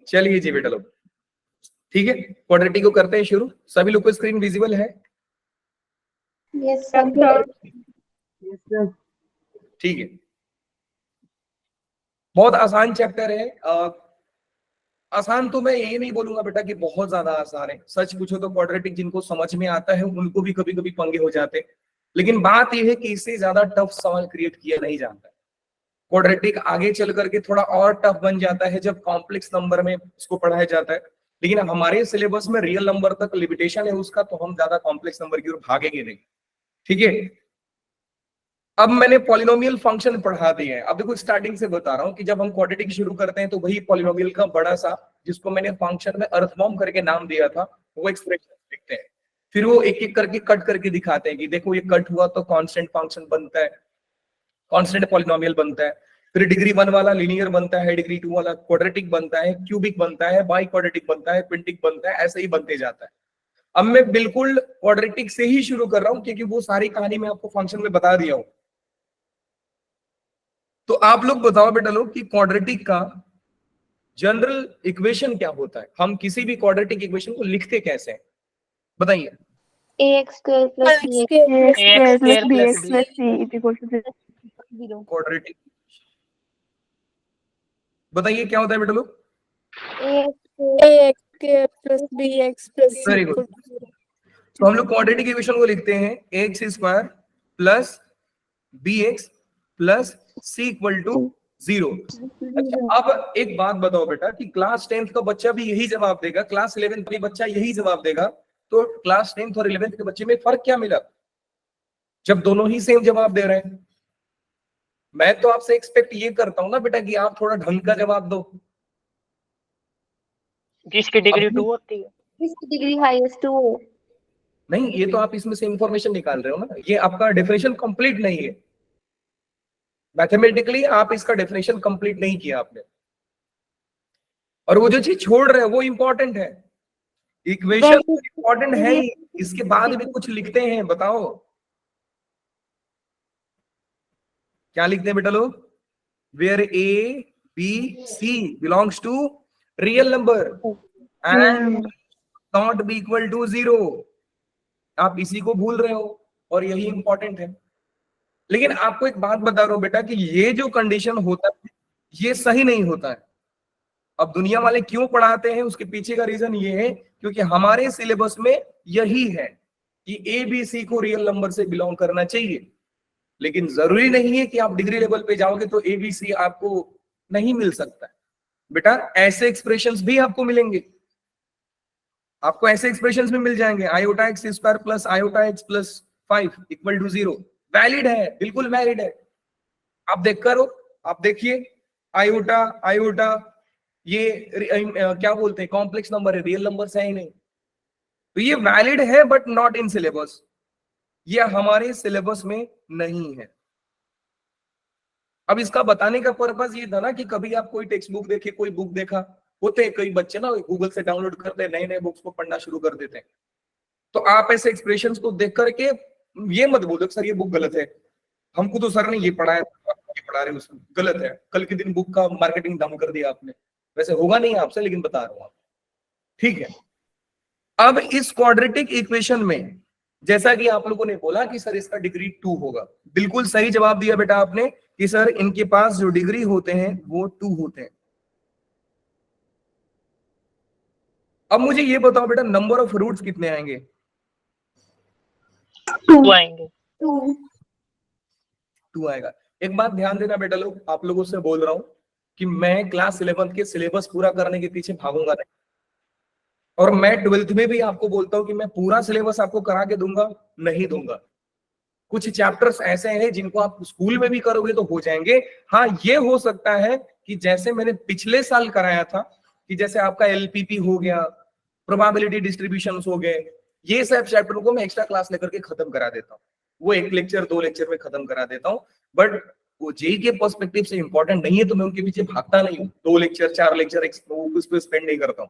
चलिए जी बेटा लोग, ठीक है, क्वाड्रेटिक को करते हैं शुरू। सभी लोग को स्क्रीन विजिबल है? Yes sir. ठीक है, बहुत आसान चैप्टर है। आसान तो मैं ये नहीं बोलूंगा बेटा कि बहुत ज्यादा आसान है। सच पूछो तो क्वाड्रेटिक जिनको समझ में आता है उनको भी कभी कभी पंगे हो जाते हैं, लेकिन बात यह है कि इससे ज्यादा टफ सवाल क्रिएट किया नहीं जाता है। क्वाड्रेटिक आगे चल करके थोड़ा और टफ बन जाता है जब कॉम्प्लेक्स नंबर में इसको पढ़ाया जाता है, लेकिन हमारे सिलेबस में रियल नंबर तक लिमिटेशन है उसका, तो हम ज्यादा कॉम्प्लेक्स नंबर की ओर भागेंगे नहीं। ठीक है, अब मैंने पॉलिनोमियल फंक्शन पढ़ा दिए हैं। अब देखो स्टार्टिंग से बता रहा हूं कि जब हम क्वाड्रेटिक शुरू करते हैं तो वही पॉलिनोमियल का बड़ा सा, जिसको मैंने फंक्शन में अर्थवॉर्म करके नाम दिया था, वो एक्सप्रेशन लिखते हैं। फिर वो एक एक करके कट करके दिखाते हैं कि देखो ये कट हुआ तो कांस्टेंट फंक्शन बनता है, कांस्टेंट पॉलिनोमियल बनता है। फिर डिग्री 1 वाला लीनियर बनता है, डिग्री 2 वाला क्वाड्रेटिक बनता है, क्यूबिक बनता है, बाई क्वाड्रेटिक बनता है, क्विंटिक बनता है, ऐसे ही बनते जाता है। अब मैं बिल्कुल क्वाड्रेटिक से ही शुरू कर रहा हूं क्योंकि वो सारी कहानी मैं आपको फंक्शन में बता दिया हूं। तो आप लोग बताओ बेटा लोग कि क्वाड्रेटिक का जनरल इक्वेशन क्या होता है? हम किसी भी क्वाड्रेटिक इक्वेशन को लिखते कैसे हैं बताइए? ax square plus bx plus c equal to 0. Quadratic बताइए क्या होता है बेटा लोग? ax square plus bx plus c very good. equal to 0. तो हम लोग क्वाड्रेटिक इक्वेशन को लिखते हैं x square plus B x plus C equal to 0। अच्छा, अब एक बात बताओ बेटा कि क्लास 10th का बच्चा भी यही जवाब देगा, क्लास 11th का भी बच्चा यही जवाब देगा, तो क्लास 10th और 11th के बच्चे में फर्क क्या मिला जब दोनों ही सेम जवाब दे रहे हैं? मैं तो आपसे एक्सपेक्ट ये करता हूं ना बेटा कि आप थोड़ा ढंग का जवाब दो। जिसकी डिग्री 2 होती है, जिसकी डिग्री हाईएस्ट हो। नहीं, ये तो आप इसमें से इंफॉर्मेशन निकाल रहे हो ना, ये आपका डेफिनेशन कंप्लीट नहीं है। मैथमेटिकली आप इसका डेफिनेशन कंप्लीट नहीं किया आपने, और वो जो चीज छोड़ रहे हो वो इंपॉर्टेंट है। इक्वेशन इंपॉर्टेंट है ही, इसके बाद भी कुछ लिखते हैं, बताओ क्या लिखते हैं बेटा लोग? Where a b c belongs to real number and not b equal to 0। आप इसी को भूल रहे हो और यही इंपॉर्टेंट है। लेकिन आपको एक बात बता रहा हूं बेटा कि ये जो कंडीशन होता है ये सही नहीं होता है। अब दुनिया वाले क्यों पढ़ाते हैं उसके पीछे का रीजन ये है क्योंकि हमारे सिलेबस में यही है कि ए बी सी को रियल नंबर से बिलोंग करना चाहिए। लेकिन जरूरी नहीं है कि आप डिग्री लेवल पे जाओगे तो ए बी सी आपको नहीं मिल सकता है बेटा। ऐसे एक्सप्रेशंस भी आपको मिलेंगे, आपको ऐसे एक्सप्रेशंस भी मिल जाएंगे। Iota x square plus iota x plus 5 equal to 0 valid है, बिल्कुल वैलिड है। आप देख करो, आप देखिए, आयोटा आयोटा ये क्या बोलते हैं, कॉम्प्लेक्स नंबर है, रियल नंबर है ही नहीं, तो ये वैलिड है बट नॉट इन सिलेबस, ये हमारे सिलेबस में नहीं है। अब इसका बताने का पर्पस ये था ना कि कभी आप कोई टेक्स्ट बुक देखे, कोई बुक देखा, होते हैं कई बच्चे ना गूगल से डाउनलोड करते हैं, नए नए बुक्स को पढ़ना शुरू कर देते हैं, तो आप ऐसे एक्सप्रेशंस को देख करके ये मत बोलो सर ये बुक गलत है, हमको तो सर ने ये पढ़ाया, ये पढ़ा रहे उसमें गलत है, कल के दिन बुक का मार्केटिंग डाउन कर दिया आपने। वैसे होगा नहीं आपसे, लेकिन बता रहा हूं, ठीक है। अब इस क्वाड्रेटिक इक्वेशन में जैसा कि आप लोगों ने बोला कि सर इसका डिग्री 2 होगा, बिल्कुल सही जवाब दिया बेटा आपने कि सर इनके पास जो डिग्री होते हैं वो 2 होते हैं। अब मुझे ये बताओ बेटा नंबर ऑफ रूट्स कितने आएंगे? 2 आएंगे। 2 आएगा। एक बात ध्यान देना बेटा लोग, आप लोगों से बोल रहा हूं कि मैं क्लास 11th के सिलेबस पूरा करने के पीछे भागूंगा नहीं, और मैं 12th में भी आपको बोलता हूं कि मैं पूरा सिलेबस आपको करा के दूंगा, नहीं दूंगा। कुछ चैप्टर्स ऐसे हैं जिनको आप स्कूल में भी करोगे तो हो जाएंगे। हाँ, ये हो सकता है कि जैसे मैंने पिछले साल कराया था कि जैसे आपका एलपीपी हो गया, प्रोबेबिलिटी डिस्ट्रीब्यूशन हो गए, ये सब चैप्टर को मैं एक्स्ट्रा क्लास लेकर के खत्म करा देता हूँ, वो 1 लेक्चर 2 लेक्चर में खत्म करा देता हूँ। बट वो जेई के पर्सपेक्टिव से इंपॉर्टेंट नहीं है तो मैं उनके पीछे भागता नहीं हूँ, 2 लेक्चर 4 लेक्चर उस पर स्पेंड नहीं करता हूँ।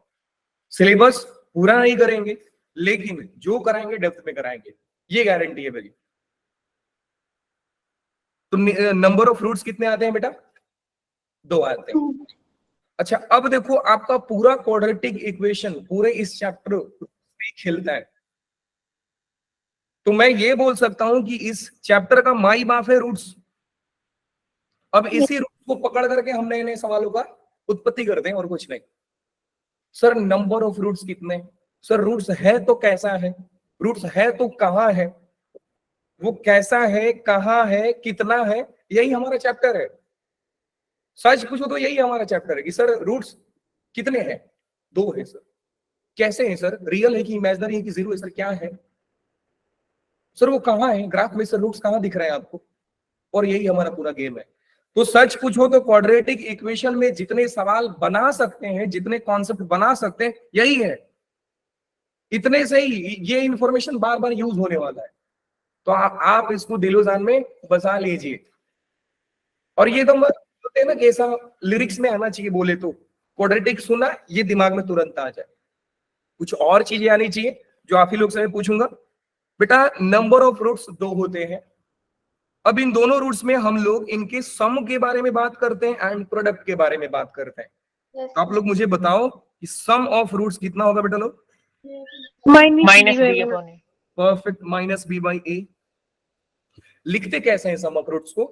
सिलेबस पूरा नहीं करेंगे लेकिन जो कराएंगे डेप्थ में कराएंगे, ये गारंटी है मेरी। तो नंबर ऑफ रूट्स कितने आते हैं बेटा? 2 आते हैं। अच्छा, अब देखो आपका पूरा क्वाड्रेटिक इक्वेशन पूरे इस चैप्टर में खिलता है। तो मैं ये बोल सकता हूं कि इस चैप्टर का माई बाप है रूट्स। अब इसी रूट्स को पकड़ करके हम नए नए सवालों का उत्पत्ति करते हैं और कुछ नहीं। सर नंबर ऑफ रूट्स कितने? सर रूट्स है तो कैसा है, रूट्स है तो कहाँ है, वो कैसा है, कहाँ है, कितना है, यही हमारा चैप्टर है। सच पूछो तो यही हमारा चैप्टर है कि सर रूट्स कितने हैं? 2 है सर। कैसे है सर? रियल है कि इमेजिनरी है कि जीरो है सर? क्या है सर? वो कहाँ है ग्राफ में? सर रूट्स कहाँ दिख रहे हैं आपको? और यही हमारा पूरा गेम है। तो सच पूछो तो क्वाड्रेटिक इक्वेशन में जितने सवाल बना सकते हैं, जितने कॉन्सेप्ट बना सकते हैं, यही है। इतने से ही ये इंफॉर्मेशन बार बार यूज होने वाला है। तो आप इसको दिलो-जान में बसा लीजिए। और ये तो होते हैं ना कि ऐसा लिरिक्स में आना चाहिए, बोले तो क्वाड्रेटिक सुना ये दिमाग में तुरंत आ जाए। कुछ और चीजें आनी चाहिए जो आप ही लोग से मैं पूछूंगा। बेटा नंबर ऑफ रूट्स 2 होते हैं। अब इन दोनों रूट्स में हम लोग इनके सम के बारे में बात करते हैं एंड प्रोडक्ट के बारे में बात करते हैं। तो आप लोग मुझे बताओ कि सम ऑफ रूट्स कितना होगा बेटा लोग? Minus B upon A. Perfect, minus B by A. लिखते कैसे हैं सम ऑफ रूट्स को?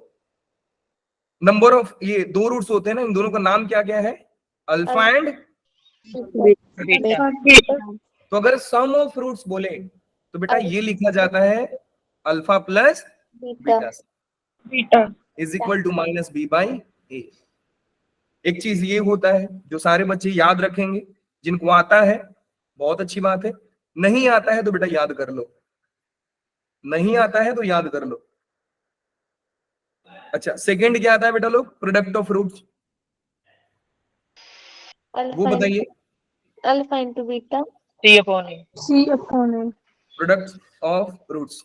नंबर ऑफ, ये 2 रूट्स होते हैं ना, इन दोनों का नाम क्या क्या है? Alpha and beta. तो अगर सम ऑफ रूट्स बोले तो बेटा ये लिखा जाता है alpha plus beta is equal to minus B by A. एक चीज ये होता है जो सारे बच्चे याद रखेंगे, जिनको आता है बहुत अच्छी बात है, नहीं आता है तो बेटा याद कर लो, नहीं आता है तो याद कर लो। अच्छा, सेकंड क्या आता है बेटा लोग? प्रोडक्ट ऑफ रूट्स, वो बताइए। Alpha into beta c upon a. Product of roots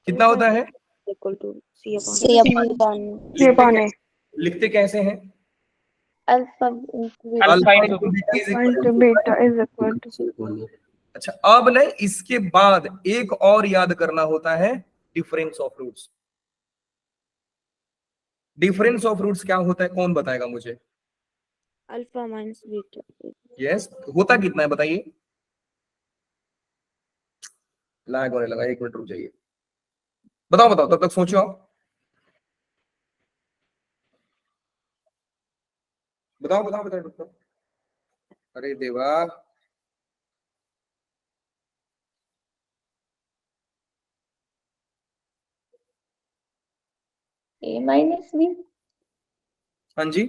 कितना होता है? Equal to c upon a. लिखते कैसे हैं? Alpha alpha into into beta is equal to अच्छा, अब ना इसके बाद एक और याद करना होता है, difference of roots. Difference of roots क्या होता है, कौन बताएगा मुझे? Alpha minus beta. यस, होता कितना है बताइए? लैग होने लगा, 1 मिनट रुक जाइए। बताओ बताओ, तब तक सोचो आप। बताओ बताओ बताओ बताओ। अरे देवा, ए माइनस बी। हाँ जी,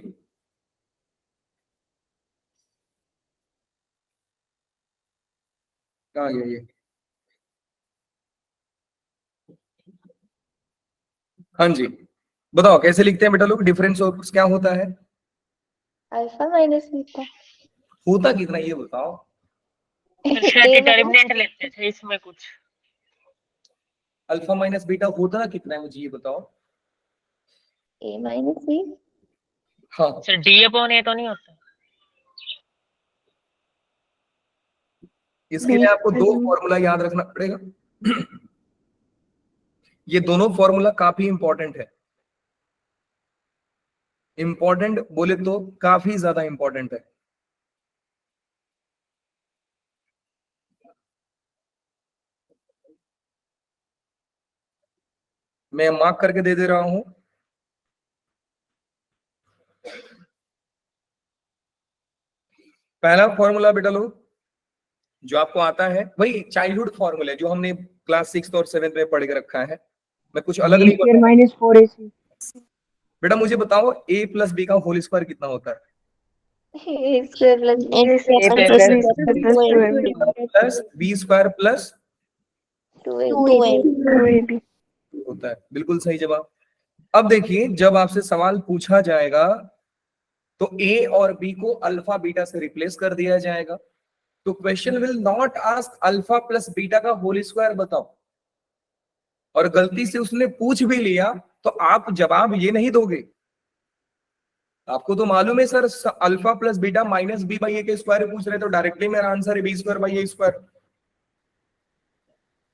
कहाँ गया ये? हाँ जी, बताओ कैसे लिखते हैं बेटा लोग? डिफरेंस ऑफ रूट्स क्या होता है? Alpha minus beta. होता कितना ये बताओ? अच्छा, डिटरमिनेंट लेते थे इसमें कुछ। अल्फा माइनस बीटा होता कितना है मुझे ये बताओ? ए माइनस बी। हाँ, सर डी अपॉन ए तो नहीं होता? इसके लिए आपको 2 फॉर्मूला याद रखना पड़ेगा। ये दोनों फॉर्मूला काफी इंपॉर्टेंट है। इंपॉर्टेंट बोले तो काफी ज्यादा इंपॉर्टेंट है। मैं मार्क करके दे रहा हूं। पहला फॉर्मूला बेटा लोग जो आपको आता है वही चाइल्डहुड फॉर्मूला है जो हमने क्लास 6 और 7 में पढ़ के रखा है। मैं कुछ अलग नहीं बता। Minus 4ac। बेटा मुझे बताओ a प्लस b का होल स्क्वायर कितना होता है? A square plus b square plus 2ab। होता है। बिल्कुल सही जवाब। अब देखिए, जब आपसे सवाल पूछा जाएगा तो a और b को अल्फा बीटा से रिप्लेस कर दिया जाएगा। तो question will not ask alpha plus beta का होल स्क्वायर बताओ, और गलती से उसने पूछ भी लिया तो आप जवाब ये नहीं दोगे। आपको तो मालूम है sir alpha plus beta minus B by A के स्क्वायर पूछ रहे, तो डायरेक्टली मेरा आंसर है B square by A square.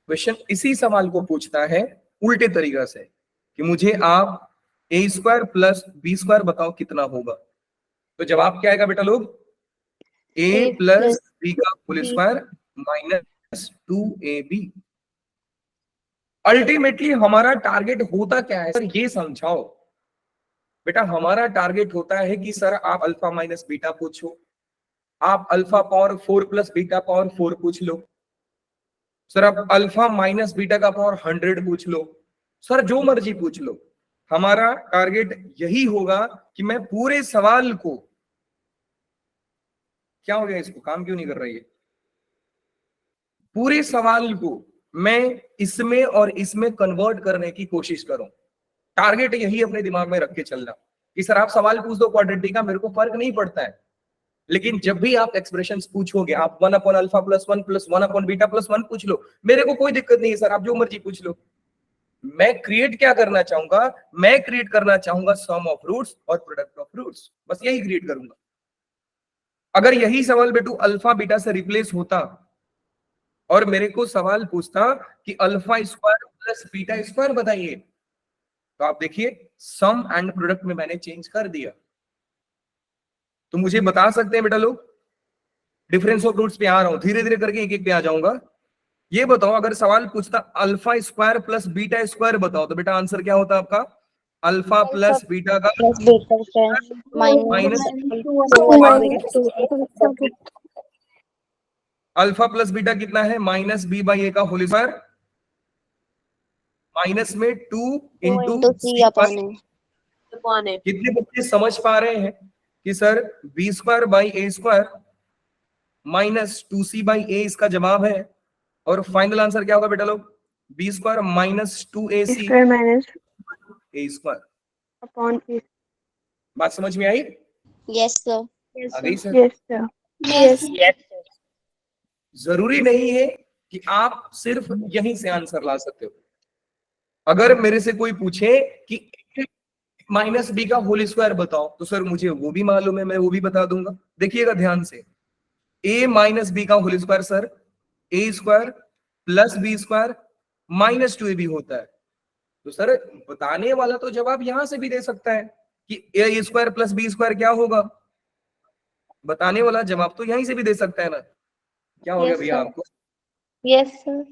Question इसी सवाल को पूछता है उल्टे तरीका से कि मुझे आप a square plus B square बताओ कितना होगा। तो जवाब क्या आएगा बेटा लोग, a A plus plus b का whole B. Square minus 2ab। Ultimately हमारा टारगेट होता क्या है सर, ये समझाओ बेटा। हमारा टारगेट होता है कि सर आप अल्फा माइनस बीटा पूछो, आप alpha power 4 plus beta power 4 पूछ लो, सर आप अल्फा माइनस बीटा का पावर 100 पूछ लो, सर जो मर्जी पूछ लो। हमारा टारगेट यही होगा कि मैं पूरे सवाल को, क्या हो गया इसको, काम क्यों नहीं कर रही है, पूरे सवाल को मैं इसमें और इसमें कन्वर्ट करने की कोशिश करूं। टारगेट यही अपने दिमाग में रख के चलना कि सर आप सवाल पूछ दो क्वाड्रेटिक का, मेरे को फर्क नहीं पड़ता है, लेकिन जब भी आप एक्सप्रेशंस पूछोगे, आप 1 upon alpha plus 1 plus 1 upon beta plus 1 पूछ लो, मेरे को कोई दिक्कत नहीं है सर, आप जो मर्जी पूछ लो। मैं क्रिएट क्या करना चाहूंगा, मैं क्रिएट करना चाहूंगा सम ऑफ रूट्स और प्रोडक्ट ऑफ रूट्स, बस यही क्रिएट करूंगा। अगर यही सवाल बेटू अल्फा बीटा से रिप्लेस होता और मेरे को सवाल पूछता कि alpha square plus beta square बताइए, तो आप देखिए सम एंड प्रोडक्ट में मैंने चेंज कर दिया। तो मुझे बता सकते हैं बेटा लोग, डिफरेंस ऑफ रूट्स पे आ रहा हूं, धीरे धीरे करके एक एक पे आ जाऊंगा। ये बताओ अगर सवाल पूछता alpha square plus beta square बताओ, तो बेटा आंसर क्या होता आपका, अल्फा प्लस बीटा का Plus beta square minus minus 2 alpha plus beta कितना है, माइनस बी बाई ए का होल स्क्वायर, माइनस में 2 into into C upon A. कितने बच्चे समझ पा रहे हैं कि sir B square by A square minus 2c by A इसका जवाब है, और फाइनल आंसर क्या होगा बेटा लोग, b square minus 2ac Square minus a square. upon A. बात समझ में आई, Yes sir. आ गई sir. Yes sir. Yes. Yes जरूरी नहीं है कि आप सिर्फ यहीं से आंसर ला सकते हो। अगर मेरे से कोई पूछे कि माइनस बी का होल स्क्वायर बताओ, तो सर मुझे वो भी मालूम है, मैं वो भी बता दूंगा। देखिएगा ध्यान से, ए माइनस बी का whole square sir A square plus B square minus 2ab होता है। तो सर बताने वाला तो जवाब यहां से भी दे सकता है कि ए स्क्वायर प्लस बी स्क्वायर क्या होगा, बताने वाला जवाब तो यहीं से भी दे सकता है ना। क्या हो गया Yes, भैया sir. आपको, Yes sir.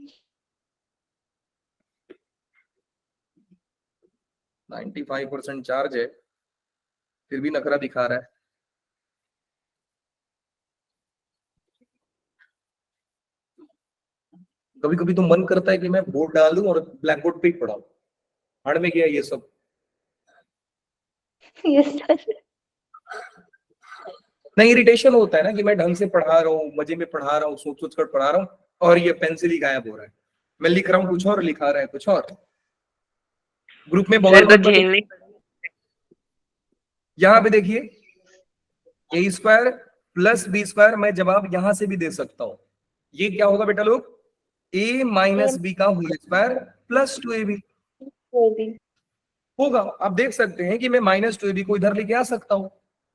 95% चार्ज है फिर भी नखरा दिखा रहा है। कभी कभी तो मन करता है कि मैं बोर्ड डाल दूं और ब्लैक बोर्ड पे ही पढ़ाऊं, हड़ में गया ये सब। Yes sir. नहीं, इरिटेशन होता है ना कि मैं ढंग से पढ़ा रहा हूँ, मजे में पढ़ा रहा हूँ, सोच सोच कर पढ़ा रहा हूँ, और ये पेंसिल ही गायब हो रहा है। मैं लिख रहा हूँ कुछ और, लिखा रहा है कुछ और। ग्रुप में सर बहुत तो झेलनी यहाँ पे देखिए, ए स्क्वायर प्लस बी स्क्वायर मैं जवाब यहां से भी दे सकता हूं। ये क्या होगा बेटा लोग, ए माइनस बी का होल स्क्वायर प्लस 2ab होगा। आप देख सकते हैं कि मैं माइनस 2ab को इधर लेके आ सकता हूं,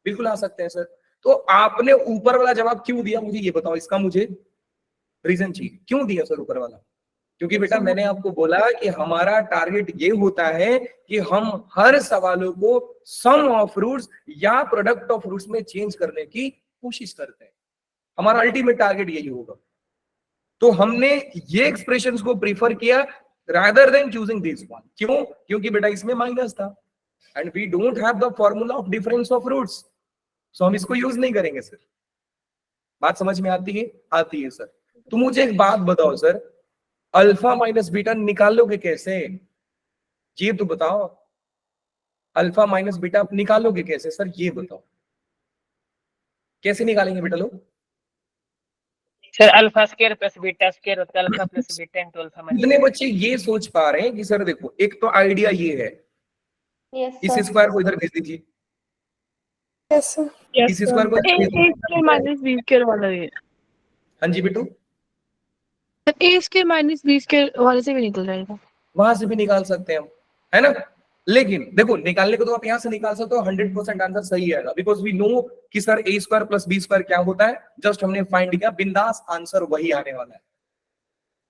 बिल्कुल आ सकते हैं सर। तो आपने ऊपर वाला जवाब क्यों दिया, मुझे ये बताओ, इसका मुझे रीजन चाहिए, क्यों दिया सर ऊपर वाला। क्योंकि बेटा मैंने आपको बोला कि हमारा टारगेट ये होता है कि हम हर सवालों को सम ऑफ रूट्स या प्रोडक्ट ऑफ रूट्स में चेंज करने की कोशिश करते हैं। हमारा अल्टीमेट टारगेट यही होगा। तो हमने ये एक्सप्रेशंस को प्रीफर किया rather than choosing this one. क्यों, क्योंकि बेटा इसमें माइनस था and we don't have the formula of difference of roots, so हम इसको यूज नहीं करेंगे सर। बात समझ में आती है, आती है सर। तो मुझे एक बात बताओ सर, अल्फा माइनस बीटा निकालोगे कैसे, ये तो बताओ। अल्फा माइनस बीटा निकालोगे कैसे सर, ये बताओ, कैसे निकालेंगे बेटा लोग। Sir alpha square plus beta square होता है alpha plus beta into alpha minus कितने बच्चे ये सोच पा रहे हैं कि सर देखो, एक तो आइडिया ये है, Yes इस sir. स्क्वायर को इधर भेज दीजिए, Yes sir. इस स्क्वायर को इधर भेज ए स्क्वायर माइनस बी स्क्वायर वाला ये हाँ जी बेटू, ए स्क्वायर माइनस बी स्क्वायर वाले से भी निकल जाएगा। वहां से भी निकाल सकते हैं हम, है ना। लेकिन देखो निकालने को तो आप यहां से निकाल सकते हो, 100% आंसर सही आएगा, बिकॉज वी नो कि sir A square plus B square क्या होता है, जस्ट हमने फाइंड किया, बिंदास आंसर वही आने वाला है।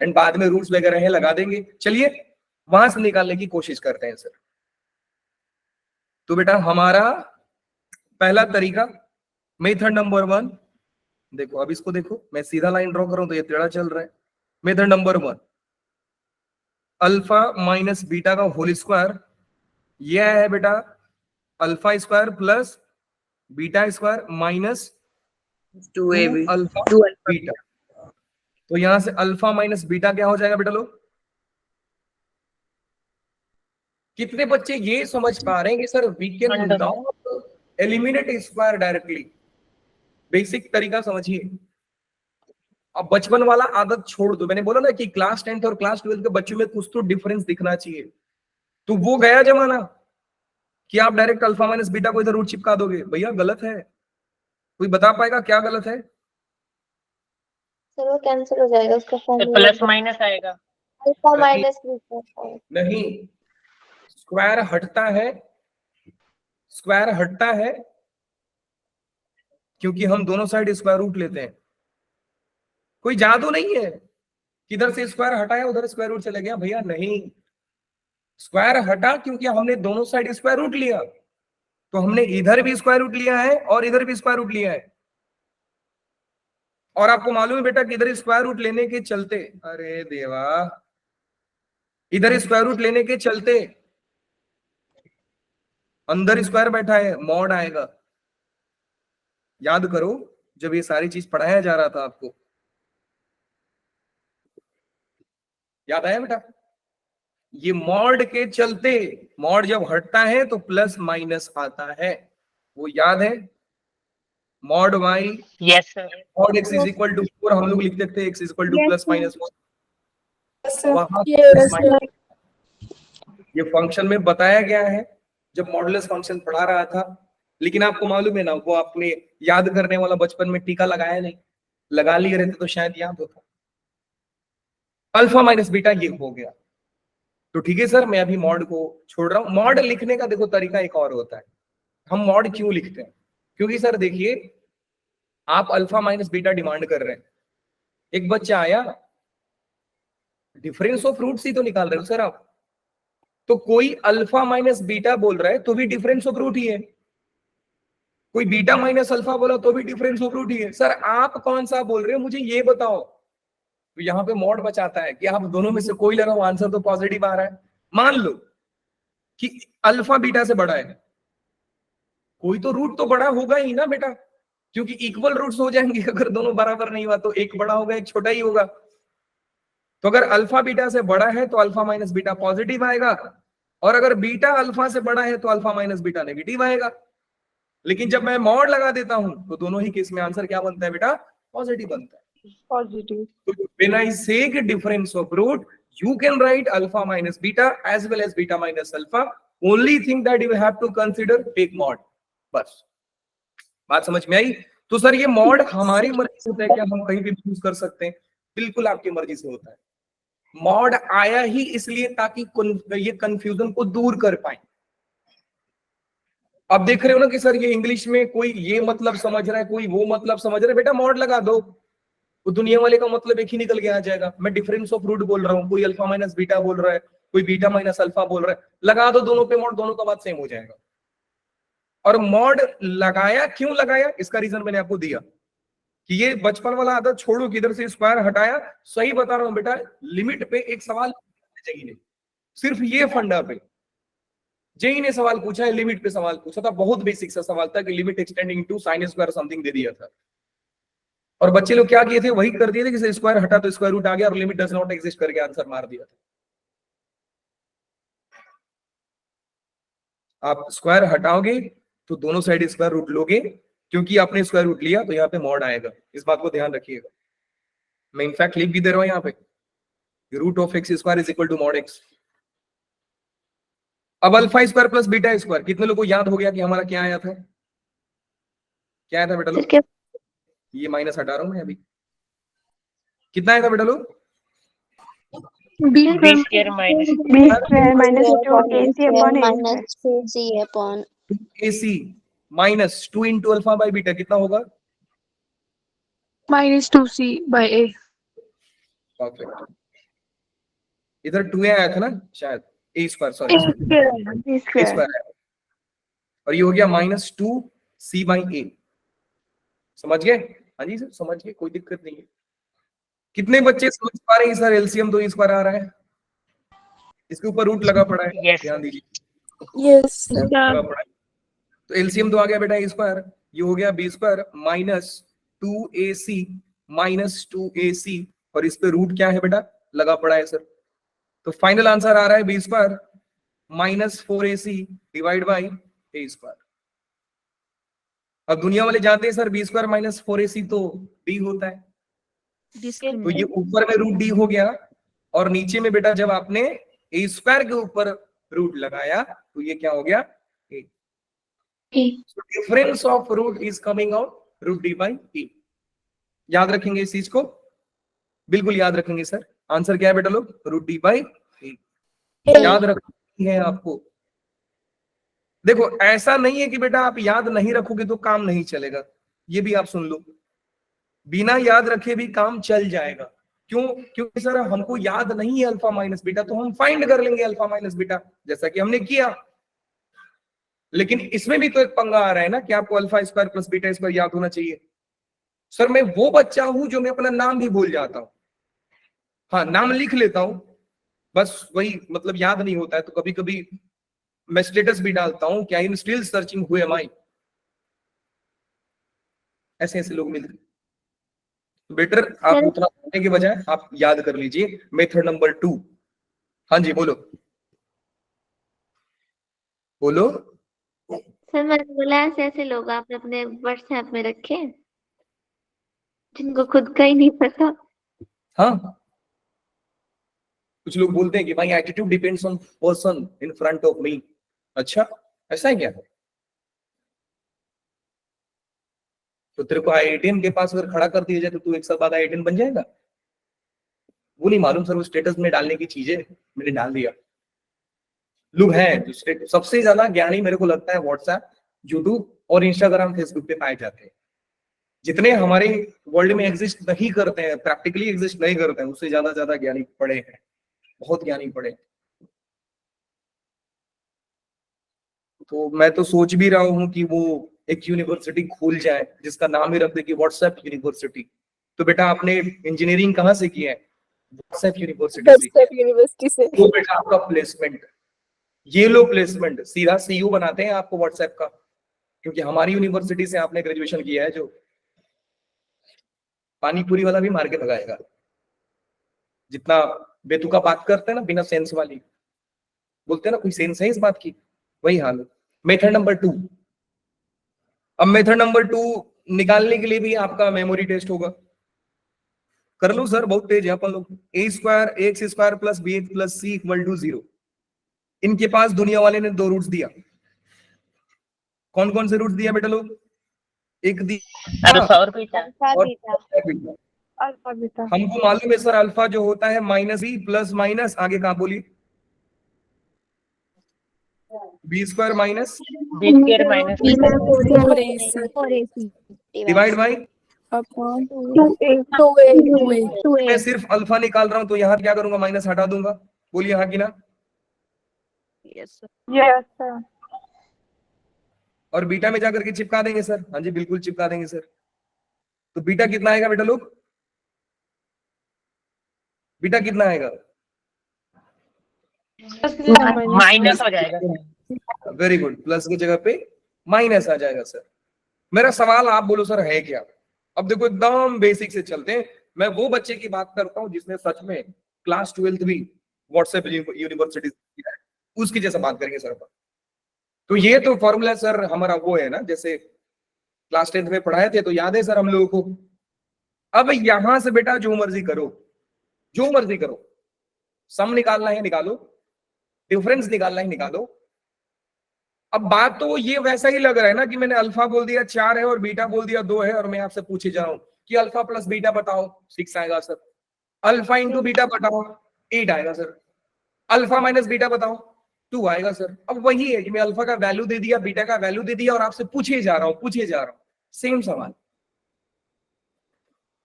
एंड बाद में रूट्स वगैरह है लगा देंगे। चलिए वहां से निकालने की कोशिश करते हैं सर। तो बेटा हमारा पहला तरीका, मेथड नंबर 1, देखो अब इसको देखो, मैं सीधा लाइन ड्रॉ कर रहा हूं तो ये टेढ़ा चल रहा है। Method number 1, alpha minus beta का होल स्क्वायर, यह है बेटा alpha square plus beta square minus 2ab alpha 2 alpha beta. तो यहां से अल्फा माइनस बीटा क्या हो जाएगा बेटा लोग? कितने बच्चे ये समझ पा रहे हैं कि sir we can Under. Not eliminate square directly? Basic तरीका समझिए। अब बचपन वाला आदत छोड़ दो। मैंने बोला ना कि क्लास 10th और क्लास 12th के बच्चों में कुछ तो डिफरेंस दिखना चाहिए। तो वो गया जमाना कि आप डायरेक्ट अल्फा माइनस बीटा को इधर रूट चिपका दोगे। भैया गलत है। कोई बता पाएगा क्या गलत है? सर वो कैंसिल हो जाएगा, उसका तो फॉर्मूला प्लस माइनस आएगा। अल्फा नहीं। Minus beta. नहीं, स्क्वायर हटता है, स्क्वायर हटता है क्योंकि हम दोनों साइड स्क्वायर रूट लेते हैं। कोई जादू नहीं है किधर से स्क्वायर हटाया उधर स्क्वायर रूट चले गया। भैया नहीं, स्क्वायर हटा क्योंकि हमने दोनों साइड स्क्वायर रूट लिया। तो हमने इधर भी स्क्वायर रूट लिया है और इधर भी स्क्वायर रूट लिया है। और आपको मालूम है बेटा कि इधर स्क्वायर रूट लेने के चलते, अरे देवा, इधर स्क्वायर रूट लेने के चलते अंदर स्क्वायर बैठा है, मॉड आएगा। याद करो जब ये सारी चीज पढ़ाया जा रहा था आपको, याद आया बेटा? ये मॉड के चलते, मॉड जब हटता है तो प्लस माइनस आता है, वो याद है? Mod y yes sir. Mod x is equal to 4 हम लोग लिखते थे, x is equal to plus minus 1। वहां ये फंक्शन में बताया गया है जब मॉडुलस फंक्शन पढ़ा रहा था। लेकिन आपको मालूम है ना, वो आपने याद करने वाला बचपन में टीका लगाया नहीं, लगा लिए रहते तो शायद याद होता। अल्फा माइनस बीटा ये हो गया। तो ठीक है सर, मैं अभी मॉड को छोड़ रहा हूं। मॉड लिखने का देखो तरीका एक और होता है। हम मॉड क्यों लिखते हैं? क्योंकि सर देखिए, आप अल्फा माइनस बीटा डिमांड कर रहे हैं, एक बच्चा आया, डिफरेंस ऑफ रूट्स ही तो निकाल रहे हो सर आप। तो कोई अल्फा माइनस बीटा बोल रहा है तो भी डिफरेंस ऑफ रूट ही है, कोई बीटा माइनस अल्फा बोला तो भी डिफरेंस ऑफ रूट ही है। सर आप कौन सा बोल रहे हो मुझे ये बताओ। तो यहाँ पे मॉड बचाता है कि आप दोनों में से कोई ले रहा हो, आंसर तो पॉजिटिव आ रहा है। मान लो कि अल्फा बीटा से बड़ा है, कोई तो रूट तो बड़ा होगा ही ना बेटा, क्योंकि इक्वल रूट्स हो जाएंगे। अगर दोनों बराबर नहीं हुआ तो एक बड़ा होगा एक छोटा ही होगा। तो अगर अल्फा बीटा से बड़ा है तो अल्फा माइनस बीटा पॉजिटिव आएगा, और अगर बीटा अल्फा से बड़ा है तो अल्फा माइनस बीटा नेगेटिव आएगा। लेकिन जब मैं मॉड लगा देता हूं तो दोनों ही केस में आंसर क्या बनता है बेटा? पॉजिटिव बनता है। Positive. So when I say difference of root, you can write alpha minus beta as well as beta minus alpha. Only thing that you have to consider, take mod. बस बात समझ में आई? तो सर ये mod हमारी मर्जी से होता है क्या? हम कहीं भी यूज कर सकते हैं? बिल्कुल आपकी मर्जी से होता है। मॉड आया ही इसलिए ताकि ये कंफ्यूजन को दूर कर पाए। अब देख रहे हो ना कि सर ये इंग्लिश में कोई ये मतलब समझ रहा है, कोई वो मतलब समझ रहा है। बेटा मॉड लगा दो, वो दुनिया वाले का मतलब एक ही निकल के आ जाएगा। मैं डिफरेंस ऑफ रूट बोल रहा हूँ, कोई अल्फा माइनस बीटा बोल रहा है, कोई बीटा माइनस अल्फा बोल रहा है, लगा दो दोनों पे मॉड, दोनों का बात सेम हो जाएगा। और मॉड लगाया क्यों लगाया, इसका रीजन मैंने आपको दिया कि ये बचपन वाला आदत छोड़ो कि इधर से स्क्वायर हटाया। सही बता रहा हूं बेटा, लिमिट पे एक सवाल जेई ने, सिर्फ ये फंडा पे जेई ने सवाल पूछा है, लिमिट पे सवाल पूछा था। बहुत बेसिक सा सवाल था कि limit extending to sine square something दे दिया था, और बच्चे लोग क्या किए थे, वही कर दिए थे कि स्क्वायर हटा तो स्क्वायर रूट आ गया और लिमिट डज नॉट एग्जिस्ट करके आंसर मार दिया था। आप स्क्वायर हटाओगे तो दोनों साइड स्क्वायर रूट लोगे, क्योंकि आपने स्क्वायर रूट लिया तो यहाँ पे मॉड आएगा। इस बात को ध्यान रखिएगा। मैं इनफैक्ट लिख भी दे रहा हूं यहाँ पे, root of X square is equal to mod X. अब alpha square plus beta square, कितने लोगों को याद हो गया कि हमारा क्या आया था? क्या आया था बेटा लोग? ये माइनस हटा रहा हूं मैं अभी। कितना आया था बेटा लोग? B square minus B square minus 2AC upon A minus 2C upon 2AC minus 2 into alpha by beta कितना होगा? minus 2C by A. Perfect. इधर 2A आया था ना शायद, A square, sorry A square. B A square square आया। और ये हो गया -2c/a। समझ गए? हाँ जी सर समझ गए, कोई दिक्कत नहीं है। कितने बच्चे समझ पा रहे हैं सर एलसीएम 2 स्क्वायर आ रहा है? इसके ऊपर रूट लगा पड़ा है, Yes, ध्यान sir. दीजिए, Yes. लगा पड़ा है। तो एलसीएम 2 आ गया बेटा ए स्क्वायर, ये हो गया बी स्क्वायर -2ac -2ac, और इस पे रूट क्या है बेटा, लगा पड़ा है सर। तो फाइनल आंसर आ रहा है B square -4ac divide by A square. अब दुनिया वाले जानते हैं सर बी स्क्वायर -4ac तो डी होता है, तो ये ऊपर में रूट डी हो गया, और नीचे में बेटा जब आपने ए स्क्वायर के ऊपर रूट लगाया तो ये क्या हो गया, A. Difference of root is coming out root D by A. याद रखेंगे इस चीज को, बिल्कुल याद रखेंगे सर। आंसर क्या है बेटा लोग, रूट डी बाई ए। याद रखना है आपको। देखो ऐसा नहीं है कि बेटा आप याद नहीं रखोगे तो काम नहीं चलेगा, ये भी आप सुन लो, बिना याद रखे भी काम चल जाएगा। क्यों? क्योंकि सर हमको याद नहीं है अल्फा माइनस बीटा, तो हम फाइंड कर लेंगे अल्फा माइनस बीटा, जैसा कि हमने किया। लेकिन इसमें भी तो एक पंगा आ रहा है ना कि आपको alpha square plus beta square याद होना चाहिए। सर मैं वो बच्चा हूं जो मैं अपना नाम भी भूल जाता हूं, हाँ नाम लिख लेता हूं, बस वही मतलब याद नहीं होता है। तो कभी कभी मैं स्टेटस भी डालता हूं, क्या in still searching who am I, ऐसे ऐसे लोग मिलते। बेटर आप उतना पढ़ने के बजाय आप याद कर लीजिए मेथड नंबर 2। हाँ जी बोलो बोलो। सर मैंने बोला ऐसे ऐसे लोग आपने अपने व्हाट्सएप में रखे हैं, जिनको खुद का ही नहीं पता। हाँ कुछ लोग बोलते हैं कि भाई attitude depends on person in front of me. अच्छा ऐसा है क्या? तो तेरे को IITian के पास अगर खड़ा कर दिया जाए तो तू एक साल बाद IITian बन जाएगा? वो नहीं मालूम सर, वो स्टेटस में डालने की चीजें मैंने डाल दिया। लोग हैं जो सबसे ज्यादा ज्ञानी मेरे को लगता है व्हाट्सएप, यूट्यूब और इंस्टाग्राम फेसबुक पे पाए जाते हैं। जितने हमारे वर्ल्ड में एग्जिस्ट नहीं करते हैं, प्रैक्टिकली एग्जिस्ट नहीं करते हैं, उससे ज्यादा ज्ञानी पड़े हैं, बहुत ज्ञानी पड़े। तो मैं तो सोच भी रहा हूँ कि वो एक यूनिवर्सिटी खुल जाए जिसका नाम ही रख दे कि व्हाट्सएप यूनिवर्सिटी। तो बेटा आपने इंजीनियरिंग कहाँ से किया है? व्हाट्सएप यूनिवर्सिटी से। तो बेटा आपका प्लेसमेंट, ये लो प्लेसमेंट सीधा सीयू बनाते हैं आपको व्हाट्सएप का, क्योंकि हमारी यूनिवर्सिटी से आपने ग्रेजुएशन किया है। जो पानी पूरी वाला भी मार के भगाएगा, जितना बेतुका बात करते हैं ना बिना सेंस वाली, बोलते हैं ना कोई सेंस है इस बात की, वही हाल है। Method number 2। अब मेथड नंबर 2 निकालने के लिए भी आपका मेमोरी टेस्ट होगा। कर लो सर, बहुत तेज है अपन लोग। A square X square plus B x plus C equal to 0। इनके पास दुनिया वाले ने 2 रूट्स दिया। कौन कौन से रूट्स दिया बेटा लोग? एक दिया अल्फा और बीटा। और बीटा। Alpha beta. हमको मालूम है सर अल्फा जो होता है -b प्लस माइनस आगे कहां बोली, b square minus b square minus divide by, मैं सिर्फ अल्फा निकाल रहा हूं तो यहाँ क्या करूंगा, माइनस हटा दूंगा। बोलिए हाँ कि ना? Yes sir. और बीटा में जाकर के चिपका देंगे सर? हाँ जी बिल्कुल चिपका देंगे सर। तो बीटा कितना आएगा बेटा लोग? बीटा कितना आएगा? माइनस हो जाएगा सर। वेरी गुड, प्लस की जगह पे माइनस आ जाएगा सर। मेरा सवाल आप बोलो सर है क्या? अब देखो एकदम बेसिक से चलते हैं। मैं वो बच्चे की बात करता हूँ जिसने सच में क्लास 12th भी व्हाट्सएप यूनिवर्सिटी, उसकी जैसा बात करेंगे सर। तो ये तो फॉर्मूला सर हमारा वो है ना, जैसे क्लास 10th में पढ़ाए थे तो याद है सर हम लोगों को। अब यहां से बेटा जो मर्जी करो, जो मर्जी करो, सम निकालना है निकालो, डिफरेंस निकालना है निकालो। अब बात तो ये वैसा ही लग रहा है ना कि मैंने अल्फा बोल दिया 4 है और बीटा बोल दिया 2 है, और मैं आपसे पूछे जा रहा हूं कि अल्फा प्लस बीटा बताओ, 6 आएगा सर। अल्फा इंटू बीटा बताओ, 8 आएगा सर। अल्फा माइनस बीटा बताओ, 2 आएगा सर। अब वही है कि मैं अल्फा का वैल्यू दे दिया, बीटा का वैल्यू दे दिया, और आपसे पूछे जा रहा हूं सेम सवाल।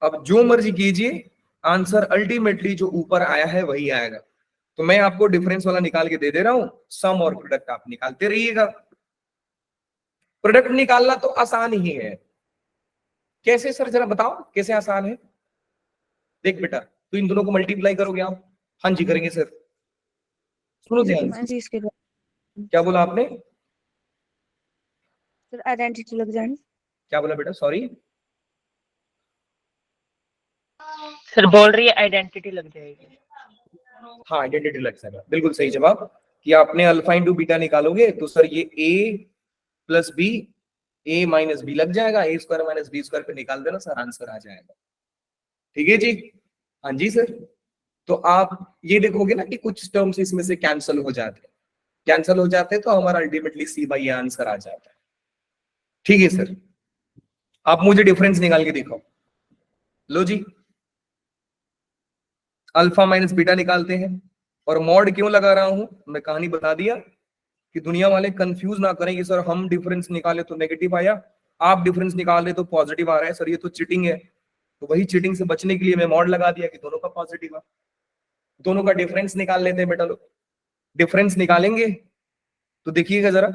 अब जो मर्जी कीजिए, आंसर अल्टीमेटली जो ऊपर आया है वही आएगा। तो मैं आपको डिफरेंस वाला निकाल के दे रहा हूं, सम और प्रोडक्ट आप निकालते रहिएगा। प्रोडक्ट निकालना तो आसान ही है। कैसे सर, जरा बताओ कैसे आसान है। देख बेटा, तो इन दोनों को मल्टीप्लाई करोगे आप? हाँ जी करेंगे सर। सुनो ध्यान से। इसके क्या बोला आपने? सर आइडेंटिटी लग जाएगी। क्या बोला बेटा, सॉरी? सर बोल रही है आइडेंटिटी लग जाएगी। हाँ आइडेंटिटी लग जाएगा, बिल्कुल सही जवाब। कि आपने अल्फा इंटू बीटा निकालोगे तो सर ये ए प्लस बी, ए माइनस बी लग जाएगा, ए स्क्वायर माइनस बी स्क्वायर पे निकाल देना सर, आंसर आ जाएगा। ठीक है जी। हाँ जी सर। तो आप ये देखोगे ना कि कुछ टर्म्स इसमें से कैंसिल हो जाते हैं, कैंसिल हो जाते हैं तो हमारा अल्टीमेटली सी बाई आंसर आ जाता है। ठीक है सर। आप मुझे डिफरेंस निकाल के दिखाओ। लो जी, अल्फा माइनस बीटा निकालते हैं। और मॉड क्यों लगा रहा हूं, मैं कहानी बता दिया कि दुनिया वाले कंफ्यूज ना करें कि सर हम डिफरेंस निकाले तो नेगेटिव आया, आप डिफरेंस निकाले तो पॉजिटिव आ रहा है, सर ये तो चीटिंग है। तो वही चीटिंग से बचने के लिए मैं मॉड लगा दिया कि दोनों का पॉजिटिव है। दोनों का डिफरेंस निकाल लेते हैं बेटा लोग। डिफरेंस निकालेंगे तो देखिएगा जरा,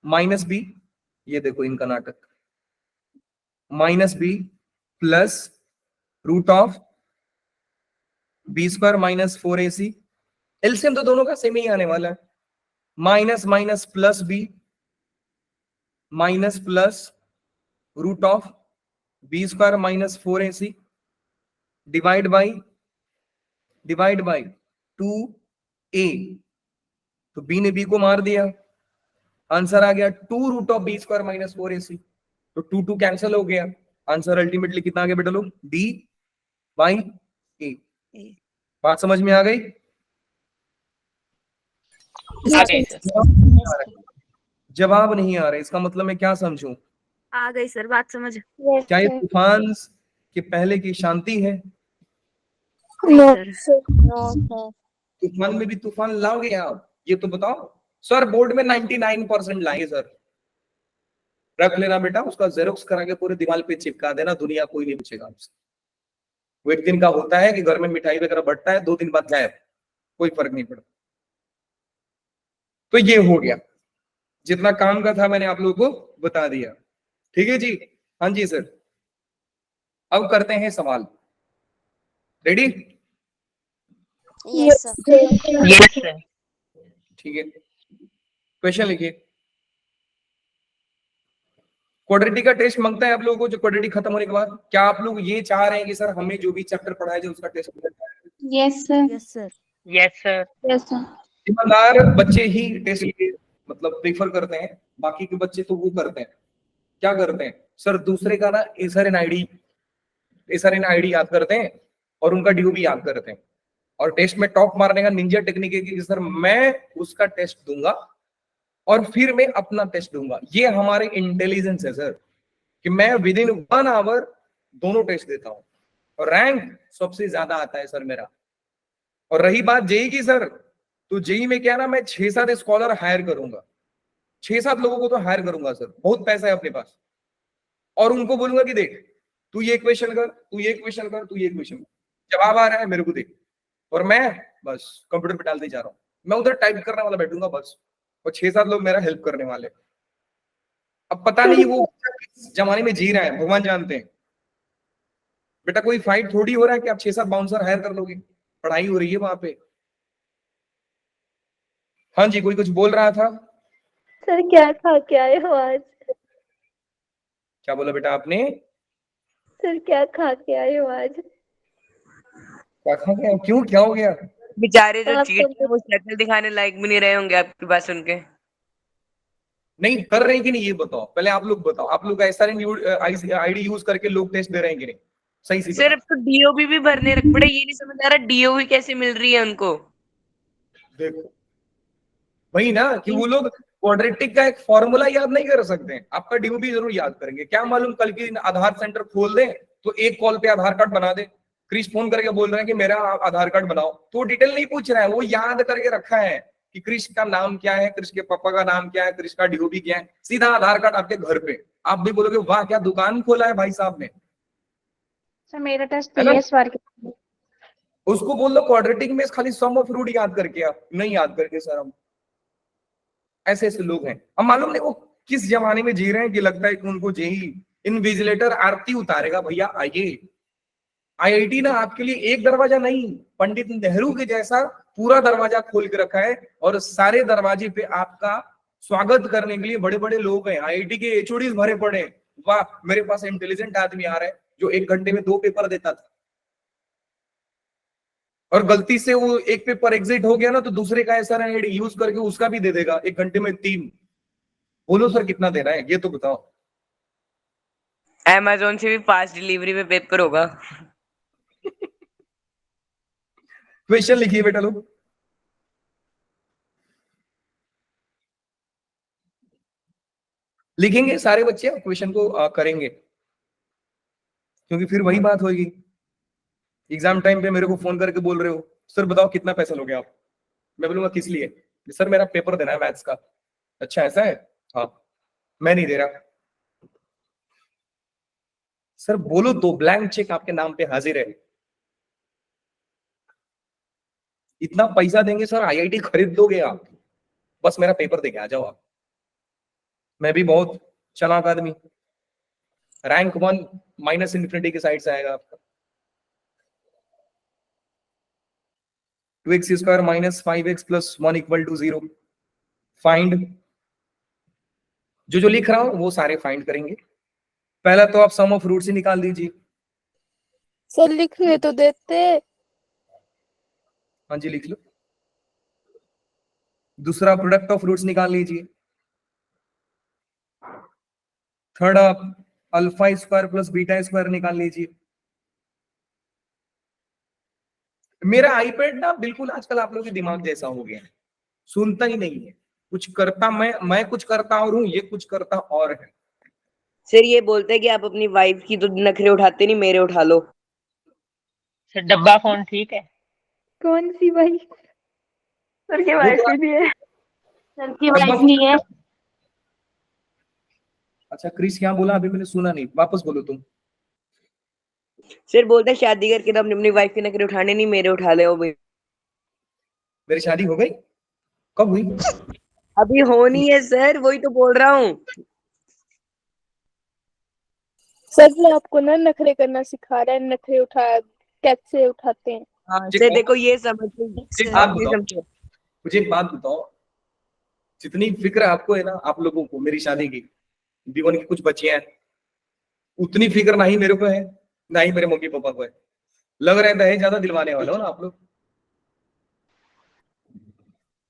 माइनस बी, ये देखो इनका नाटक, minus b plus root of b square minus 4ac। LCM तो दोनों का सेम ही आने वाला है। Minus minus plus b minus plus root of b square minus 4ac divide by 2a। तो बी ने बी को मार दिया, आंसर आ गया 2 root of b square minus 4ac। तो 2 कैंसिल हो गया, आंसर अल्टीमेटली कितना आ गया बेटा लोग, डी बाई ए। बात समझ में आ गई? आ गई सर। जवाब नहीं आ रहा, इसका मतलब मैं क्या समझूं? आ गई सर, बात समझ। क्या ये तूफान के पहले की शांति है? तूफान में भी तूफान लाओगे आप, ये तो बताओ। सर बोर्ड में 99% लाएंगे सर। रख लेना बेटा, उसका जेरोक्स करा के पूरे दीवार पे चिपका देना, दुनिया कोई नहीं पूछेगा आपसे। वो एक दिन का होता है कि घर में मिठाई वगैरह बढ़ता है, 2 दिन बाद गायब, कोई फर्क नहीं पड़ता। तो ये हो गया, जितना काम का था मैंने आप लोगों को बता दिया। ठीक है जी। हाँ जी सर। अब करते हैं सवाल। Ready? Yes sir. Yes sir. ठीक है, क्वेश्चन लिखिए। क्वाड्रेटिक का टेस्ट मांगता है आप लोगों को, जो क्वाड्रेटिक खत्म होने के बाद। क्या आप लोग ये चाह रहे हैं कि सर हमें जो भी चैप्टर पढ़ाया जाए उसका टेस्ट हो जाए? Yes sir. Yes sir. Yes sir. Yes sir. ईमानदार बच्चे ही टेस्ट मतलब प्रीफर करते हैं, बाकी के बच्चे तो वो करते हैं, क्या करते हैं सर, दूसरे का ना एसआरएन आईडी याद करते हैं और उनका ड्यू भी याद करते हैं। और टेस्ट में टॉप मारने का निंजा टेक्निक है कि सर मैं उसका टेस्ट दूंगा और फिर मैं अपना टेस्ट दूंगा। ये हमारे इंटेलिजेंस है सर, कि मैं विद इन 1 आवर दोनों टेस्ट देता हूं और रैंक सबसे ज्यादा आता है सर मेरा। और रही बात जेई की सर, तो जेई में क्या ना, मैं 6-7 स्कॉलर हायर करूंगा, 6-7 लोगों को तो हायर करूंगा सर, बहुत पैसा है अपने पास। और उनको बोलूंगा कि देख तू ये क्वेश्चन कर, तू ये क्वेश्चन कर, तू ये क्वेश्चन कर, जवाब आ रहा है मेरे को देख, और मैं बस कंप्यूटर पे डालते जा रहा हूँ, मैं उधर टाइप करने वाला बैठूंगा बस, और 6-7 लोग मेरा हेल्प करने वाले। अब पता नहीं वो किस जमाने में जी रहा है, भगवान जानते हैं। बेटा कोई फाइट थोड़ी हो रहा है कि आप 6-7 बाउंसर हायर कर लोगे, पढ़ाई हो रही है वहां पे। हाँ जी, कोई कुछ बोल रहा था? सर क्या खा के आए हो आज? क्या बोला बेटा आपने? सर क्या खा के आए हो आज? क्या खा गया, क्यों, क्या हो गया? बेचारे जो आप चीट तो- वो शक्ल दिखाने लायक भी नहीं रहे होंगे आपकी बात सुन के। नहीं कर रहे हैं कि नहीं ये बताओ, पहले आप लोग बताओ। आप लोग ऐसा आईडी यूज करके लोग टेस्ट दे रहे हैं कि नहीं, सही से सिर्फ तो डीओबी भी भरने रख पड़े, ये नहीं समझ आ रहा डीओबी कैसे मिल रही है उनको। देखो वही ना कि वो लोग क्वाड्रेटिक का एक फॉर्मूला याद नहीं कर सकते हैं, आपका ड्यू भी जरूर याद करेंगे। क्या मालूम कल के दिन आधार सेंटर खोल दे तो एक कॉल पे आधार कार्ड बना दे। क्रिश फोन करके बोल रहे हैं कि मेरा आधार कार्ड बनाओ, तो डिटेल नहीं पूछ रहा है, वो याद करके रखा है कि क्रिश का नाम क्या है, क्रिश के पापा का नाम क्या है, क्रिश का ड्यू भी क्या है, सीधा आधार कार्ड आपके घर पे। आप भी बोलोगे वाह क्या दुकान खोला है भाई साहब ने। सर मेरा टेस्ट है ना? पीएस बार के। उसको बोल दो क्वाड्रेटिक में खाली सम ऑफ रूट याद करके, आप नहीं याद करके सर हम ऐसे ऐसे लोग हैं। अब मालूम नहीं वो किस जमाने में जी रहे हैं कि लगता है कि उनको जेई इन्विजिलेटर आरती उतारेगा। भैया आइए, आईआईटी ना आपके लिए एक दरवाजा नहीं, पंडित नेहरू के जैसा पूरा दरवाजा खोल के रखा है, और सारे दरवाजे पे आपका स्वागत करने के लिए बड़े बड़े लोग हैं। आईआईटी के एचओडीज भरे पड़े हैं। वाह, मेरे पास इंटेलिजेंट आदमी आ रहा है जो 1 घंटे में 2 पेपर देता था, और गलती से वो एक पेपर एग्जिट हो गया ना तो दूसरे का ऐसा आईडी यूज करके उसका भी दे देगा 1 घंटे में 3। बोलो सर कितना देना है ये तो बताओ। अमेजोन से भी फास्ट डिलीवरी में पेपर होगा। क्वेश्चन लिखिए बेटा लोग। लिखेंगे सारे बच्चे, क्वेश्चन को करेंगे, क्योंकि फिर वही बात होगी। एग्जाम टाइम पे मेरे को फोन करके बोल रहे हो सर बताओ कितना पैसा लोगे आप, मैं बोलूंगा किस लिए, सर मेरा पेपर देना है मैथ्स का। अच्छा ऐसा है, हाँ मैं नहीं दे रहा। सर बोलो तो ब्लैंक चेक आपके नाम पे हाजिर है। इतना पैसा देंगे सर, आईआईटी खरीद दोगे आप, बस मेरा पेपर देके आ जाओ आप। मैं भी बहुत चालाक आदमी, रैंक 1 माइनस इन्फिनिटी की साइड से आएगा आपका। 2x square minus 5x plus 1 equal to 0। Find, जो लिख रहा हूं वो सारे फाइंड करेंगे। पहला तो आप सम ऑफ रूट से निकाल दीजिए। सर लिखने तो देते। हाँ जी लिख लो। दूसरा प्रोडक्ट ऑफ रूट्स निकाल लीजिए। थर्ड आप alpha square plus beta square निकाल लीजिए। मेरा आईपैड ना बिल्कुल आजकल आप लोगों के दिमाग जैसा हो गया है, सुनता ही नहीं है। कुछ करता मैं कुछ करता और हूँ, ये कुछ करता और है। सर ये बोलते हैं कि आप अपनी वाइफ की तो नखरे उठाते नहीं, मेरे उठा लो। सर डब्बा फोन ठीक है? कौन सी भाई? सर की वो वाइफ तो भी नहीं है। सर की वाइफ नहीं है। अच्छा क्रिस क्या बोला अभी मैंने सुना नहीं, वापस बोलो तुम। सर बोलते हैं शादी करके तो अपनी वाइफ के नखरे उठाने नहीं, मेरे उठा ले। मेरी शादी हो गई? कब हुई? अभी होनी है सर, वही तो बोल रहा हूँ। सर वो आपको ना नखरे करना सिखा रहा है, नखरे कैसे उठाते हैं। हाँ सर देखो ये समझ एक बात बताओ, मुझे एक बात बताओ, जितनी फिक्र आपको है ना आप लोगों को मेरी शादी की, दीवान की कुछ बच्चियां हैं, उतनी फिक्र ना ही मेरे को है ना ही मेरे मम्मी पापा को है। लग रहा है दहेज ज्यादा दिलवाने वाले हो ना आप लोग।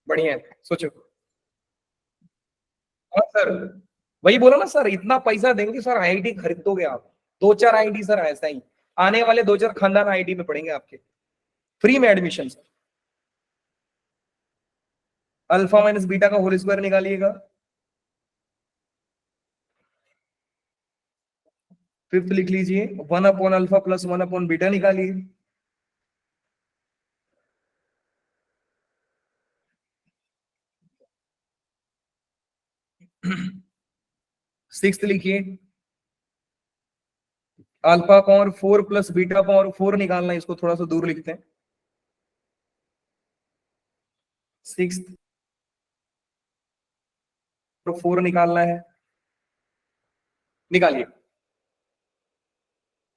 बढ़िया है, सोचो। हाँ सर, वही बोला ना सर, इतना पैसा देंगे सर आईआईटी खरीद दोगे आप। 2-4 आईआईटी सर ऐसा ही, आने वाले 2-4 खानदान आईआईटी में पढ़ेंगे आपके, फ्री में एडमिशन। अल्फा माइनस बीटा का होल स्क्वायर निकालिएगा। फिफ्थ लिख लीजिए 1 upon alpha plus 1 upon beta निकालिए। सिक्स्थ लिखिए alpha power 4 plus beta power 4 निकालना है, इसको थोड़ा सा दूर लिखते हैं। सिक्स्थ 4 निकालना है, निकालिए।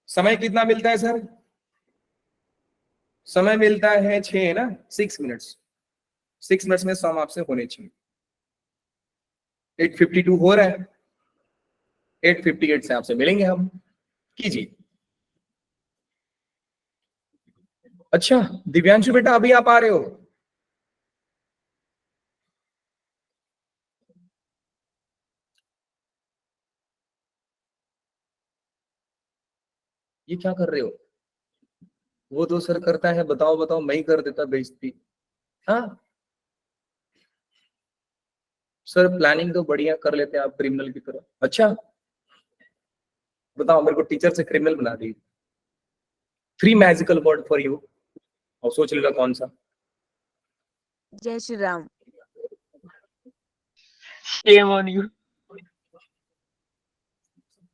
समय कितना मिलता है सर? समय मिलता है 6 ना, 6 मिनट्स। 6 मिनट्स में सम आपसे होने चाहिए। 8:52 हो रहा है, 8:58 से आपसे मिलेंगे हम, कीजिए। अच्छा दिव्यांशु बेटा अभी आप आ रहे हो? ये क्या कर रहे हो? वो तो सर करता है, बताओ बताओ, मैं ही कर देता बेइज्जती। हाँ सर प्लानिंग तो बढ़िया कर लेते हैं आप क्रिमिनल की तरह। अच्छा बताओ, मेरे को टीचर से क्रिमिनल बना दी। 3 मैजिकल वर्ड फॉर यू, और सोच लेगा कौन सा। जय Shri Ram. Shame on you.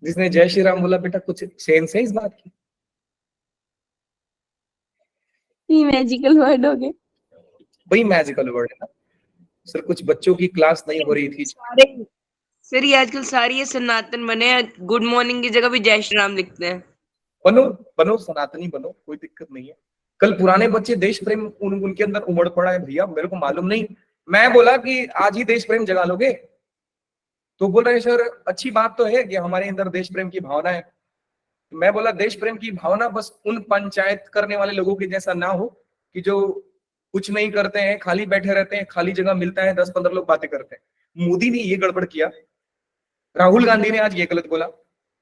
जिसने जय श्री राम बोला बेटा कुछ सेंस है इस बात की? ये मैजिकल वर्ड हो गए। वही मैजिकल वर्ड है ना सर। कुछ बच्चों की क्लास नहीं हो रही थी, सर ये आजकल सारी ये सनातन बने हैं, गुड मॉर्निंग की जगह भी जय श्री राम लिखते हैं। बनो बनो सनातनी बनो, कोई दिक्कत नहीं है। कल पुराने बच्चे देश प्रेम उनके अंदर उमड़ पड़ा है भैया, मेरे को मालूम नहीं। मैं बोला कि आज ही देश प्रेम जगा लोगे, तो बोल रहे सर अच्छी बात तो है कि हमारे अंदर देश प्रेम की भावना है। मैं बोला देश प्रेम की भावना बस उन पंचायत करने वाले लोगों के जैसा ना हो कि जो कुछ नहीं करते हैं, खाली बैठे रहते हैं, खाली जगह मिलता है, 10-15 लोग बातें करते हैं। मोदी ने ये गड़बड़ किया, राहुल गांधी ने आज ये गलत बोला,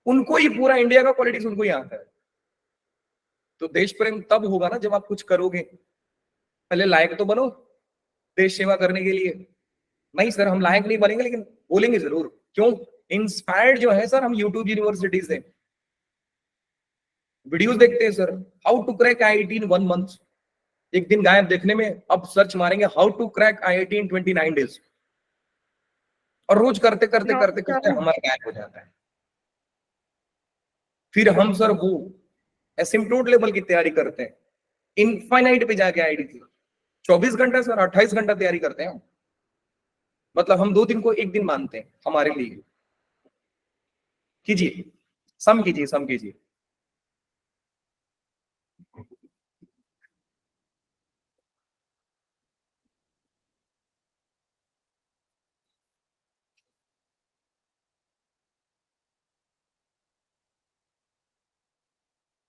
उनको ही पूरा इंडिया का पॉलिटिक्स उनको ही आता है। तो देश प्रेम तब होगा ना जब आप कुछ करोगे। पहले लायक तो बनो देश सेवा करने के लिए। नहीं सर हम लायक नहीं बनेंगे, लेकिन बोलेंगे जरूर। क्यों? इंस्पायर्ड जो है सर हम यूट्यूब यूनिवर्सिटी से वीडियोस देखते हैं sir, how to crack IIT in 1 month. एक दिन गायब देखने में, अब सर्च मारेंगे how to crack IIT in 29 days, और रोज करते करते करते करते हमारा गायब हो जाता है। फिर हम सर वो एसिम्प्टोट लेवल की तैयारी करते हैं, इनफाइनाइट पे जाके आईडी थी 24 घंटा सर, 28 घंटा तैयारी करते हैं। मतलब हम 2 दिन को 1 दिन मानते हैं हमारे लिए। कीजिए, सम कीजिए, सम कीजिए।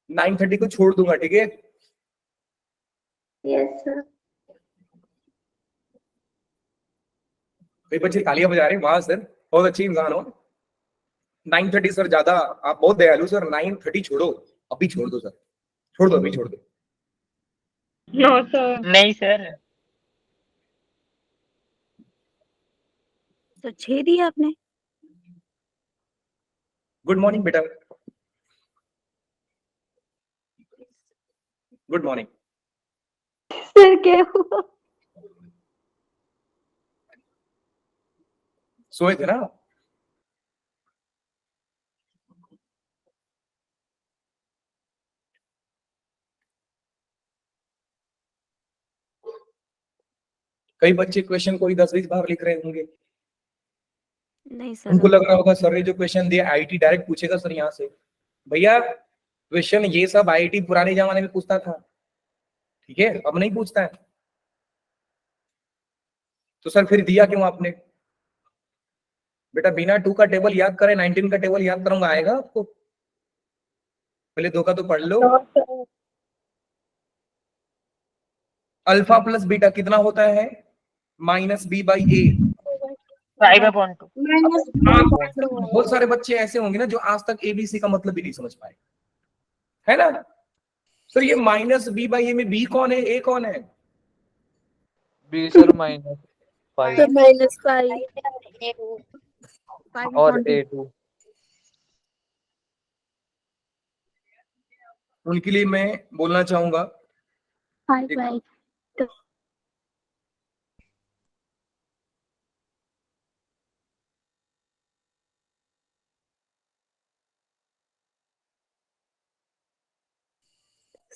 नाइन 30 को छोड़ दूंगा, ठीक है? Yes sir. कई बच्चे तालियां बजा रहे हैं, वाह सर बहुत अच्छी इंसान हो। 9:30 सर ज्यादा, आप बहुत दयालु सर। 9:30 छोड़ो, अभी छोड़ दो सर, छोड़ दो, अभी छोड़ दो। No sir. नहीं सर। तो 6 दिया आपने। गुड मॉर्निंग बेटा, गुड मॉर्निंग। सर क्या हुआ? सोए थे ना? कई बच्चे क्वेश्चन को ही 10-20 बार लिख रहे होंगे। नहीं सर। उनको लग रहा होगा सर ने जो क्वेश्चन दिया आईआईटी डायरेक्ट पूछेगा सर यहाँ से। भैया क्वेश्चन ये सब आईआईटी पुराने जमाने में पूछता था, ठीक है, अब नहीं पूछता है। तो सर फिर दिया क्यों आपने? बेटा बिना 2 का टेबल याद करे 19 का टेबल याद करूंगा, आएगा आपको? पहले 2 का तो पढ़ लो। No sir. Alpha plus beta कितना होता है? -b/a। 5/2। बहुत सारे बच्चे ऐसे होंगे ना जो आज तक एबीसी का मतलब भी नहीं समझ पाए, है ना? सर ये -b/a में b कौन है, a कौन है? बी सर -5 सर -5 और A2। उनके लिए मैं बोलना चाहूंगा, 5/2।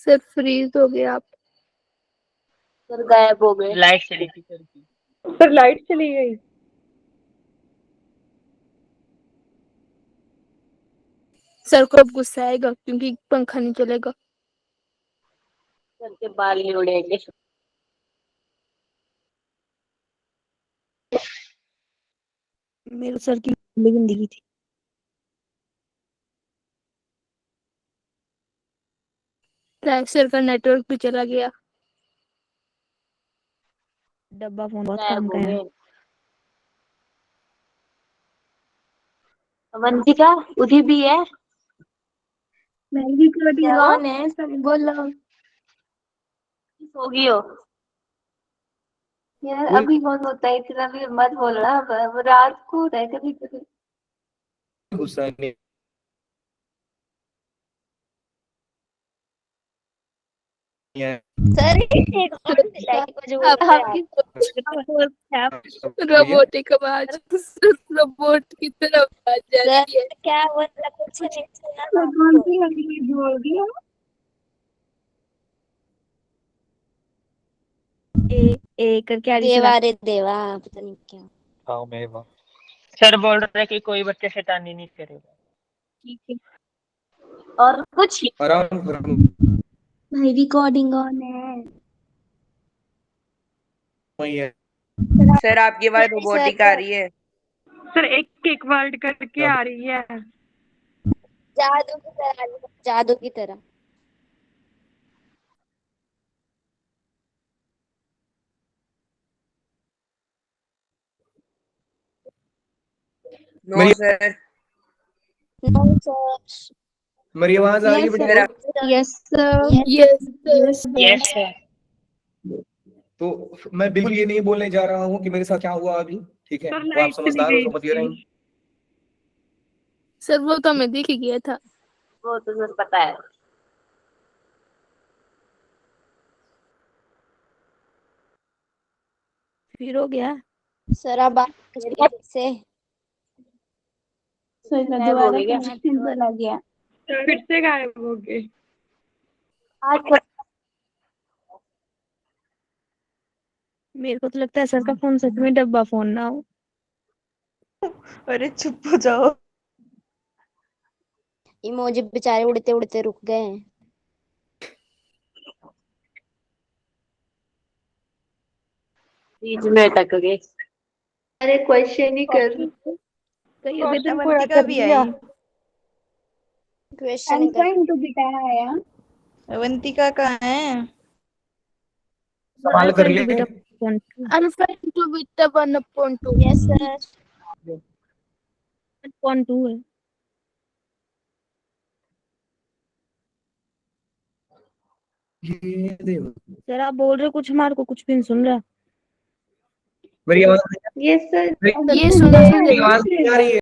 सर फ्रीज हो गए आप। सर गायब हो गए। लाइट चली थी सर की। सर लाइट चली गई। सर को अब गुस्सा आएगा क्योंकि पंखा नहीं चलेगा। सर के बाल नहीं उड़ेंगे। मेरे सर की जिंदगी थी। सर का नेटवर्क भी चला गया। डब्बा फोन बहुत गायब काम हो का है। गए। वंशिका उधी भी है। महंगी कड़ी क्या कौन है सब बोलो। होगी हो यार, कोई अभी कौन होता है इतना भी मत बोलना। अब रात को होता है कभी कभी। गुस्सा नहीं है। सर एक और लाइक को जो बोलता है आपकी भैया रोबोटिक आवाज, रोबोट की तरफ आवाज जा रही है। क्या बोलता कुछ नहीं सुना सर कौन सी लैंग्वेज बोल रही हो। ए करके आगे देवा रे देवा, पता नहीं क्या। हाँ मैं सर बोल रहे कि कोई बच्चा शैतानी नहीं करेगा। ठीक है। और कुछ आराम करो। भाई रिकॉर्डिंग ऑन है। वही है। सर आपकी आवाज रोबोटिक आ रही है। सर एक एक वर्ड करके आ रही है। जादू की तरह, जादू की तरह। नो मेरी सर। No sir. मेरी आवाज आ रही है Yes, बेटा? Sir yes sir. Yes sir. Yes yes sir. तो मैं बिल्कुल ये नहीं बोलने जा रहा हूँ कि मेरे साथ क्या हुआ अभी, ठीक है? सर वो आप लाइट चली समझदार हो, गई समझ रहे हैं। सर वो तो मैं देख ही गया था। वो तो सर पता है। फिर हो गया। सर अब बात करिए से। सर गायब हो दोबारा गया। कनेक्शन चला गया। फिर से गायब हो गए। आज मेरे को तो लगता है सर का फोन सच में डब्बा फोन ना हो। अरे चुप हो जाओ। इमोजी बेचारे उड़ते उड़ते रुक गए हैं। बीच में अटक गए। अरे क्वेश्चन ही कर। कहीं अभी तो अवंतिका भी आई। क्वेश्चन अवंतिका कहाँ है? सवाल कर ले। बेटा alpha into beta 1/2। Yes sir. 1.2 है। ये देखो, सर आप बोल रहे हो कुछ, हमारे को कुछ भी नहीं सुन रहा। मेरी आवाज यस सर। ये सुना मेरी आवाज नहीं आ रही है।